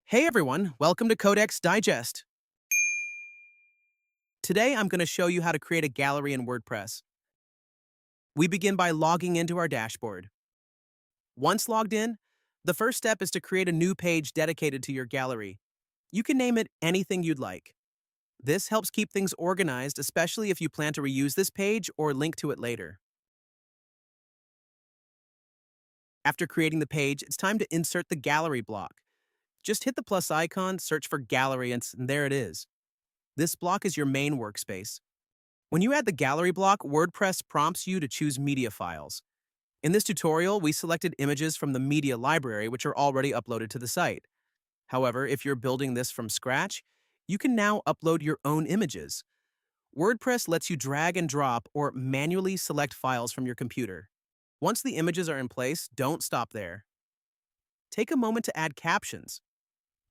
Hey everyone, welcome to Codex Digest. Today I'm going to show you how to create a gallery in WordPress. We begin by logging into our dashboard. Once logged in, the first step is to create a new page dedicated to your gallery. You can name it anything you'd like. This helps keep things organized, especially if you plan to reuse this page or link to it later. After creating the page, it's time to insert the gallery block. Just hit the plus icon, search for gallery, and there it is. This block is your main workspace. When you add the gallery block, WordPress prompts you to choose media files. In this tutorial, we selected images from the media library, which are already uploaded to the site. However, if you're building this from scratch, you can now upload your own images. WordPress lets you drag and drop or manually select files from your computer. Once the images are in place, don't stop there. Take a moment to add captions.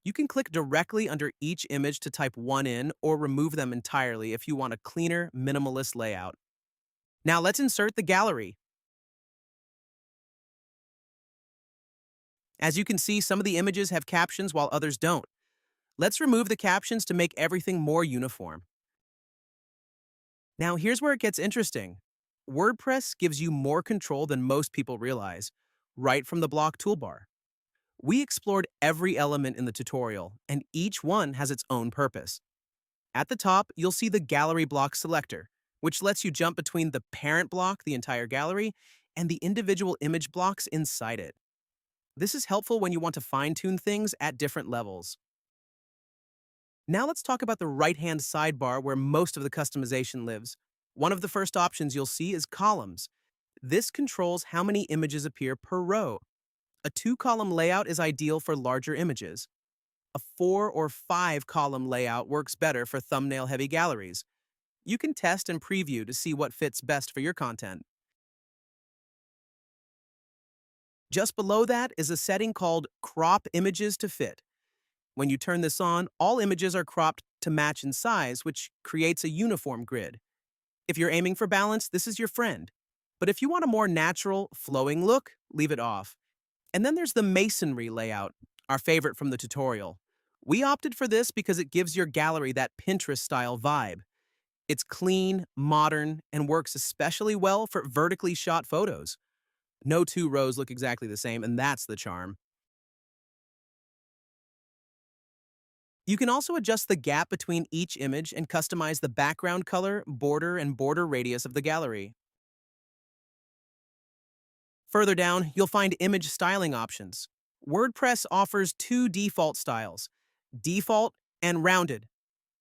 You can click directly under each image to type one in or remove them entirely if you want a cleaner, minimalist layout. Now let's insert the gallery. As you can see, some of the images have captions while others don't. Let's remove the captions to make everything more uniform. Now here's where it gets interesting. WordPress gives you more control than most people realize, right from the block toolbar. We explored every element in the tutorial, and each one has its own purpose. At the top, you'll see the gallery block selector, which lets you jump between the parent block, the entire gallery, and the individual image blocks inside it. This is helpful when you want to fine-tune things at different levels. Now let's talk about the right-hand sidebar where most of the customization lives. One of the first options you'll see is columns. This controls how many images appear per row. A 2-column layout is ideal for larger images. A 4 or 5-column layout works better for thumbnail-heavy galleries. You can test and preview to see what fits best for your content. Just below that is a setting called Crop Images to Fit. When you turn this on, all images are cropped to match in size, which creates a uniform grid. If you're aiming for balance, this is your friend. But if you want a more natural, flowing look, leave it off. And then there's the Masonry layout, our favorite from the tutorial. We opted for this because it gives your gallery that Pinterest-style vibe. It's clean, modern, and works especially well for vertically shot photos. No two rows look exactly the same, and that's the charm. You can also adjust the gap between each image and customize the background color, border, and border radius of the gallery. Further down, you'll find image styling options. WordPress offers 2 default styles, default and rounded.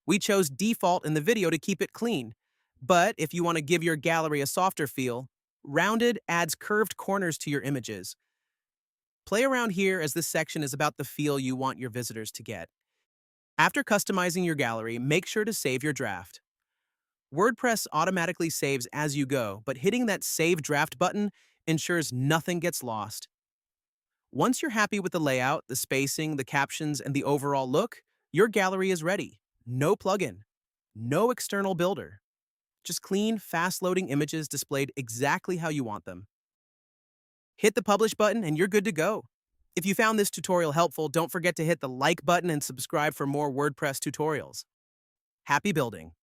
We chose default in the video to keep it clean, but if you want to give your gallery a softer feel, rounded adds curved corners to your images. Play around here as this section is about the feel you want your visitors to get. After customizing your gallery, make sure to save your draft. WordPress automatically saves as you go, but hitting that Save Draft button ensures nothing gets lost. Once you're happy with the layout, the spacing, the captions, and the overall look, your gallery is ready. No plugin, no external builder. Just clean, fast-loading images displayed exactly how you want them. Hit the Publish button and you're good to go. If you found this tutorial helpful, don't forget to hit the like button and subscribe for more WordPress tutorials. Happy building!